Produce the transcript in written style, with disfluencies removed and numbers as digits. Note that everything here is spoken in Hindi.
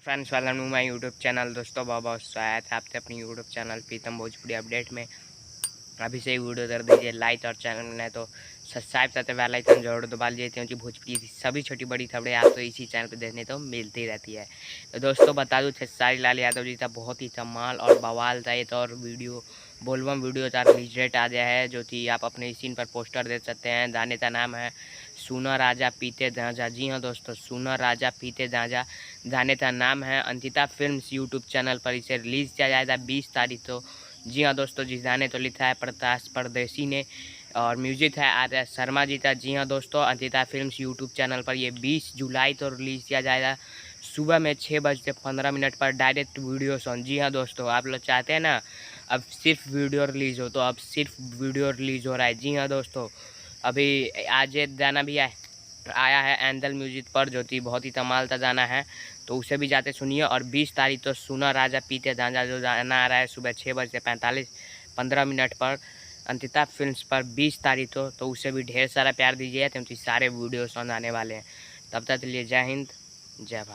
Friends welcome to my YouTube channel. दोस्तों बहुत बहुत स्वागत है आपके अपनी YouTube channel Pritam Bhojpuri update में। अभी से ही वीडियो कर दीजिए लाइक और चैनल में तो सब्सक्राइब करते बेल आइकन जरूर दबा लीजिए, क्योंकि भोजपुरी की सभी छोटी बड़ी खबरें आपको इसी चैनल पर देखने तो मिलती रहती है। तो दोस्तों बता दूँ खेसारी लाल यादव जी का बहुत ही कमाल और बवाल था ये तो, और वीडियो बोलबम वीडियो का रिलीज डेट आ गया है, जो कि आप अपने स्क्रीन पर पोस्टर देख सकते हैं। गाने का नाम है सुना राजा पीते गांजा। जी हाँ दोस्तों, सुना राजा पीते गांजा गाने का नाम है। अंकिता फिल्म्स यूट्यूब चैनल पर इसे रिलीज़ किया जाएगा 20 तारीख को। जी हाँ दोस्तों, जिस गाने तो लिखा है प्रकाश परदेसी ने और म्यूजिक है आर्या शर्मा जी का। जी हाँ दोस्तों, अंकिता फिल्म्स यूट्यूब चैनल पर ये 20 जुलाई को रिलीज़ किया जाएगा सुबह में 6:15 पर डायरेक्ट वीडियो सॉन्ग। जी हाँ दोस्तों, आप लोग चाहते हैं ना अब सिर्फ वीडियो रिलीज़ हो, तो अब सिर्फ वीडियो रिलीज़ हो रहा है। जी हाँ दोस्तों, अभी आज एक गाना भी आया है एंजल म्यूजिक पर, जो कि बहुत ही कमाल का गाना है, तो उसे भी जाते सुनिए। और 20 तारीख तो सुना राजा पीते गांजा जो गाना आ रहा है सुबह 6:45 पर अंकिता फिल्म्स पर 20 तारीख को, तो उसे भी ढेर सारा प्यार दीजिए, क्योंकि सारे वीडियोस आने वाले हैं। तब तक के लिए जय हिंद जय भारत।